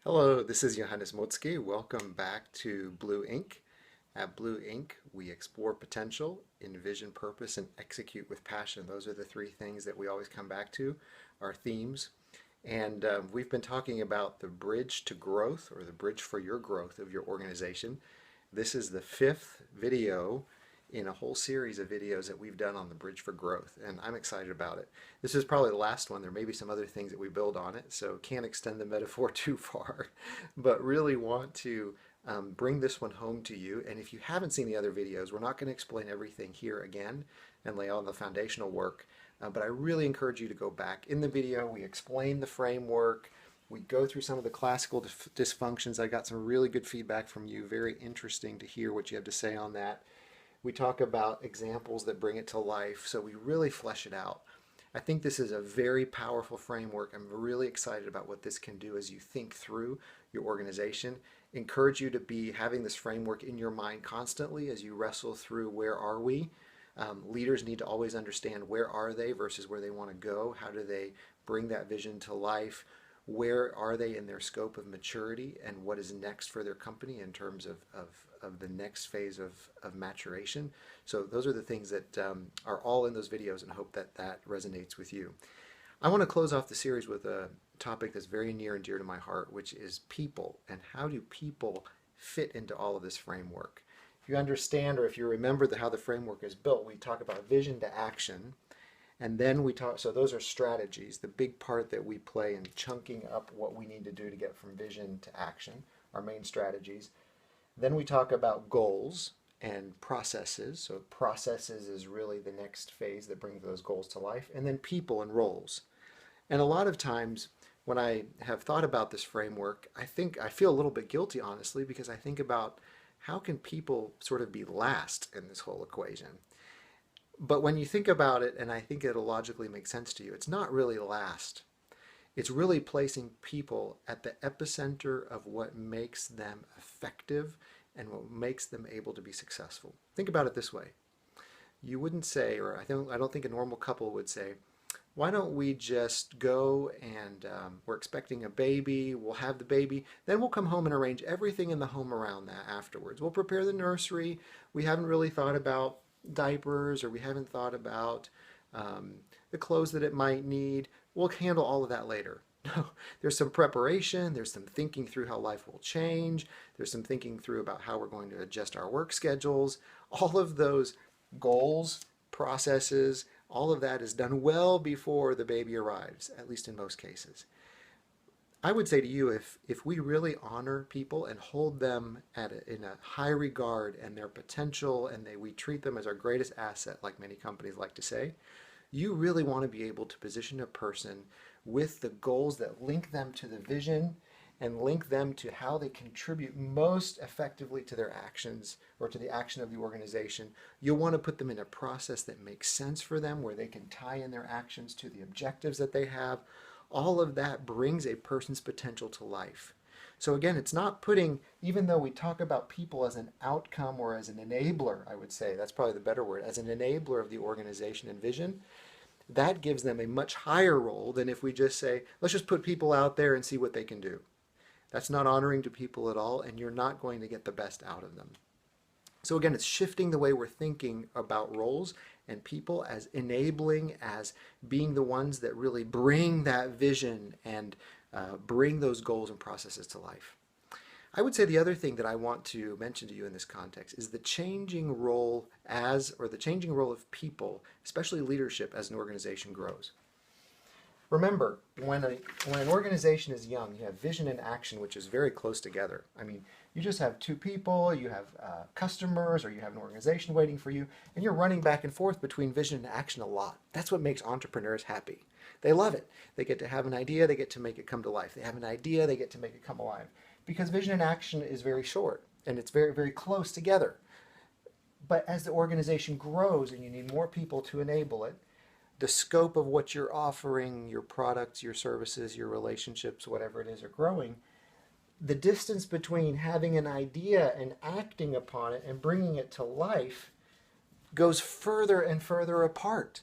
Hello, this is Johannes Motzke. Welcome back to Blue Ink. At Blue Ink, we explore potential, envision purpose, and execute with passion. Those are the three things that we always come back to, our themes. And we've been talking about the bridge to growth, or the bridge for your growth of your organization. This is the fifth video in a whole series of videos that we've done on the bridge for growth, and I'm excited about it. This is probably the last one. There may be some other things that we build on it, so can't extend the metaphor too far, but really want to bring this one home to you. And if you haven't seen the other videos, we're not going to explain everything here again and lay out the foundational work, but I really encourage you to go back. In the video, we explain the framework. We go through some of the classical dysfunctions. I got some really good feedback from you. Very interesting to hear what you have to say on that. We talk about examples that bring it to life, so we really flesh it out. I think this is a very powerful framework. I'm really excited about what this can do as you think through your organization. Encourage you to be having this framework in your mind constantly as you wrestle through where are we. Leaders need to always understand where are they versus where they want to go. How do they bring that vision to life? Where are they in their scope of maturity, and what is next for their company in terms of the next phase of maturation. So those are the things that are all in those videos, and hope that that resonates with you. I want to close off the series with a topic that's very near and dear to my heart, which is people, and how do people fit into all of this framework. If you understand, or if you remember how the framework is built, we talk about vision to action. And then we talk, so those are strategies, the big part that we play in chunking up what we need to do to get from vision to action, our main strategies. Then we talk about goals and processes. So processes is really the next phase that brings those goals to life. And then people and roles. And a lot of times when I have thought about this framework, I feel a little bit guilty, honestly, because I think about how can people sort of be last in this whole equation. But when you think about it, and I think it'll logically make sense to you, it's not really last. It's really placing people at the epicenter of what makes them effective and what makes them able to be successful. Think about it this way. You wouldn't say, or I don't think a normal couple would say, why don't we just go and we're expecting a baby, we'll have the baby, then we'll come home and arrange everything in the home around that afterwards. We'll prepare the nursery. We haven't really thought about diapers, or we haven't thought about the clothes that it might need. We'll handle all of that later. No, there's some preparation, there's some thinking through how life will change, there's some thinking through about how we're going to adjust our work schedules. All of those goals, processes, all of that is done well before the baby arrives, at least in most cases. I would say to you, if we really honor people and hold them in a high regard and their potential, and we treat them as our greatest asset, like many companies like to say, you really want to be able to position a person with the goals that link them to the vision and link them to how they contribute most effectively to their actions or to the action of the organization. You'll want to put them in a process that makes sense for them, where they can tie in their actions to the objectives that they have. All of that brings a person's potential to life. So again, it's not putting, even though we talk about people as an outcome or as an enabler, I would say, that's probably the better word, as an enabler of the organization and vision, that gives them a much higher role than if we just say, let's just put people out there and see what they can do. That's not honoring to people at all, and you're not going to get the best out of them. So again, it's shifting the way we're thinking about roles and people as enabling, as being the ones that really bring that vision and bring those goals and processes to life. I would say the other thing that I want to mention to you in this context is the changing role the changing role of people, especially leadership, as an organization grows. Remember, when an organization is young, you have vision and action, which is very close together. I mean, you just have two people, you have customers, or you have an organization waiting for you, and you're running back and forth between vision and action a lot. That's what makes entrepreneurs happy. They love it. They get to have an idea, they get to make it come to life. They have an idea, they get to make it come alive. Because vision and action is very short, and it's very, very close together. But as the organization grows and you need more people to enable it, the scope of what you're offering, your products, your services, your relationships, whatever it is, are growing. The distance between having an idea and acting upon it and bringing it to life goes further and further apart.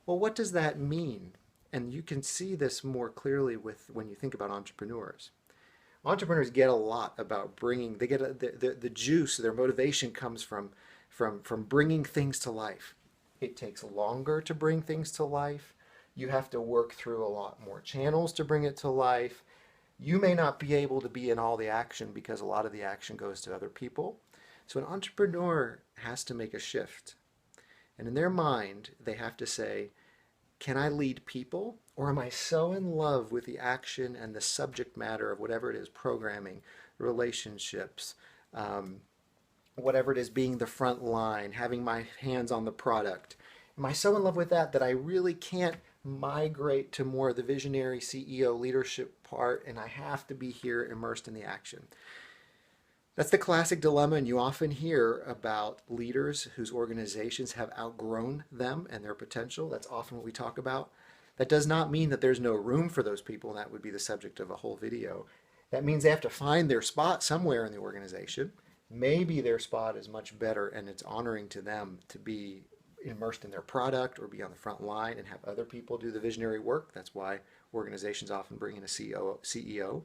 Well, what does that mean? And you can see this more clearly when you think about entrepreneurs. Entrepreneurs get a lot about bringing, they get the juice, their motivation comes from bringing things to life. It takes longer to bring things to life. You have to work through a lot more channels to bring it to life. You may not be able to be in all the action because a lot of the action goes to other people. So an entrepreneur has to make a shift. And in their mind, they have to say, can I lead people? Or am I so in love with the action and the subject matter of whatever it is, programming, relationships, whatever it is, being the front line, having my hands on the product? Am I so in love with that that I really can't migrate to more of the visionary CEO leadership part, and I have to be here immersed in the action? That's the classic dilemma, and you often hear about leaders whose organizations have outgrown them and their potential. That's often what we talk about. That does not mean that there's no room for those people, and that would be the subject of a whole video. That means they have to find their spot somewhere in the organization. Maybe their spot is much better, and it's honoring to them to be immersed in their product or be on the front line and have other people do the visionary work. That's why organizations often bring in a CEO.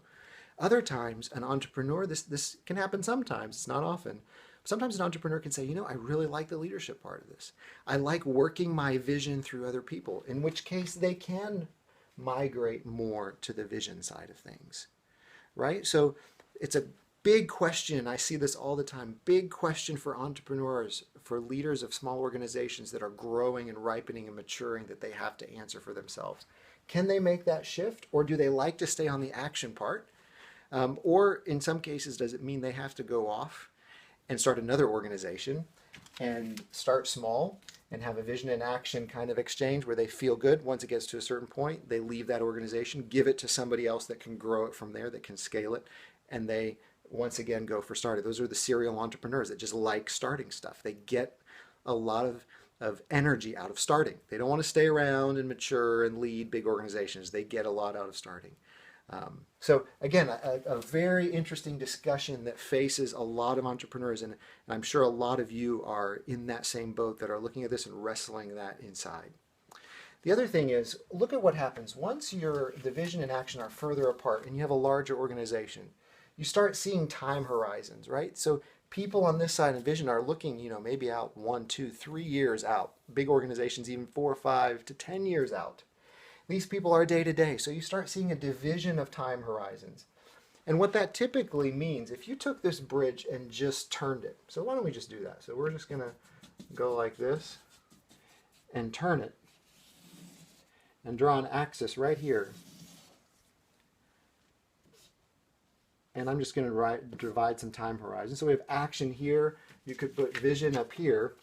Other times, an entrepreneur, this can happen sometimes, it's not often. Sometimes an entrepreneur can say, I really like the leadership part of this. I like working my vision through other people, in which case they can migrate more to the vision side of things, right? So it's a big question. I see this all the time. Big question for entrepreneurs, for leaders of small organizations that are growing and ripening and maturing, that they have to answer for themselves. Can they make that shift, or do they like to stay on the action part? Or in some cases, does it mean they have to go off and start another organization and start small and have a vision and action kind of exchange where they feel good? Once it gets to a certain point, they leave that organization, give it to somebody else that can grow it from there, that can scale it, and they once again go for starting. Those are the serial entrepreneurs that just like starting stuff. They get a lot of energy out of starting. They don't want to stay around and mature and lead big organizations. They get a lot out of starting. So again, a very interesting discussion that faces a lot of entrepreneurs, and I'm sure a lot of you are in that same boat that are looking at this and wrestling that inside. The other thing is, look at what happens once the vision and action are further apart and you have a larger organization. You start seeing time horizons, right? So people on this side of vision are looking, maybe out 1, 2, 3 years out. Big organizations even 4, 5 to 10 years out. These people are day to day, so you start seeing a division of time horizons. And what that typically means, if you took this bridge and just turned it, so why don't we just do that? So we're just going to go like this and turn it and draw an axis right here. And I'm just going to divide some time horizons. So we have action here. You could put vision up here.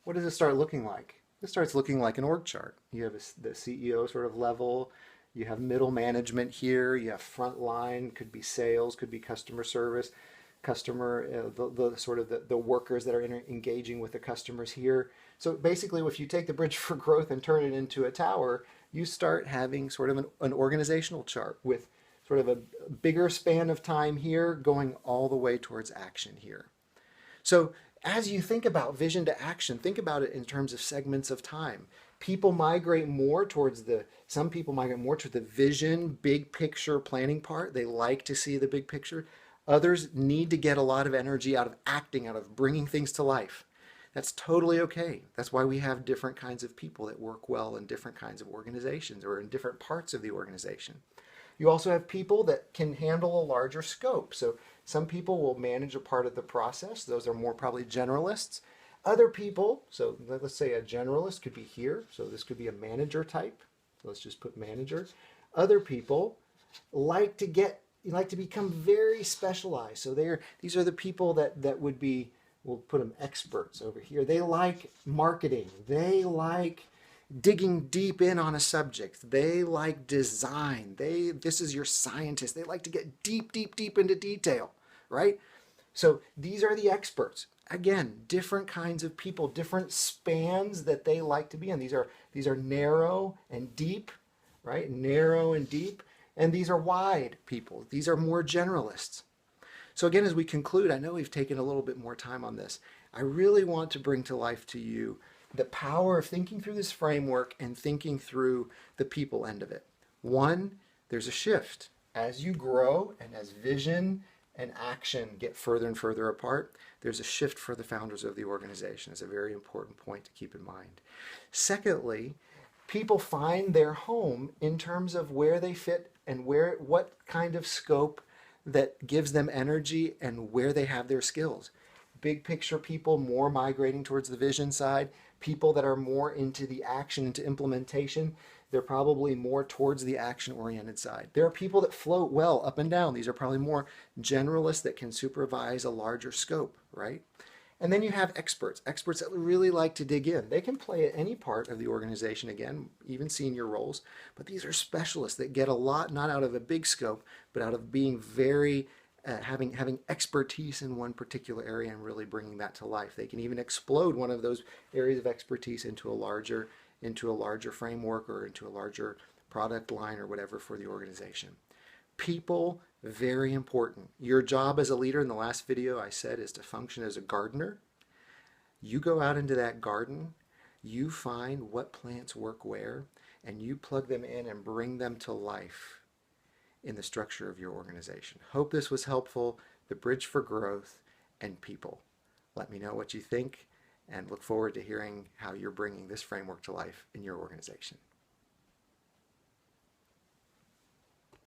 What does it start looking like? It starts looking like an org chart. You have the CEO sort of level. You have middle management here. You have front line. Could be sales. Could be customer service. The workers that are engaging with the customers here. So basically, if you take the bridge for growth and turn it into a tower, you start having sort of an organizational chart with sort of a bigger span of time here going all the way towards action here. So as you think about vision to action, think about it in terms of segments of time. People migrate more towards some people migrate more to the vision, big picture planning part. They like to see the big picture. Others need to get a lot of energy out of acting, out of bringing things to life. That's totally okay. That's why we have different kinds of people that work well in different kinds of organizations or in different parts of the organization. You also have people that can handle a larger scope. So some people will manage a part of the process. Those are more probably generalists. Other people, so let's say a generalist could be here. So this could be a manager type. Let's just put manager. Other people like to become very specialized. So these are the people that would be, we'll put them experts over here. They like marketing. They like digging deep in on a subject. They like design. This is your scientist. They like to get deep, deep, deep into detail, right? So these are the experts. Again, different kinds of people, different spans that they like to be in. These are narrow and deep, right? Narrow and deep. And these are wide people. These are more generalists. So again, as we conclude, I know we've taken a little bit more time on this. I really want to bring to life to you the power of thinking through this framework and thinking through the people end of it. One, there's a shift. As you grow and as vision and action get further and further apart, there's a shift for the founders of the organization. It's a very important point to keep in mind. Secondly, people find their home in terms of where they fit and what kind of scope that gives them energy and where they have their skills. Big picture people more migrating towards the vision side, people that are more into the action, into implementation, they're probably more towards the action oriented side. There are people that float well up and down. These are probably more generalists that can supervise a larger scope, right? And then you have experts that really like to dig in. They can play at any part of the organization, again, even senior roles, but these are specialists that get a lot, not out of a big scope, but out of being very, having expertise in one particular area and really bringing that to life. They can even explode one of those areas of expertise into a larger framework or into a larger product line or whatever for the organization. People, very important. Your job as a leader, in the last video I said, is to function as a gardener. You go out into that garden, you find what plants work where, and you plug them in and bring them to life in the structure of your organization. Hope this was helpful. The bridge for growth and people. Let me know what you think and look forward to hearing how you're bringing this framework to life in your organization.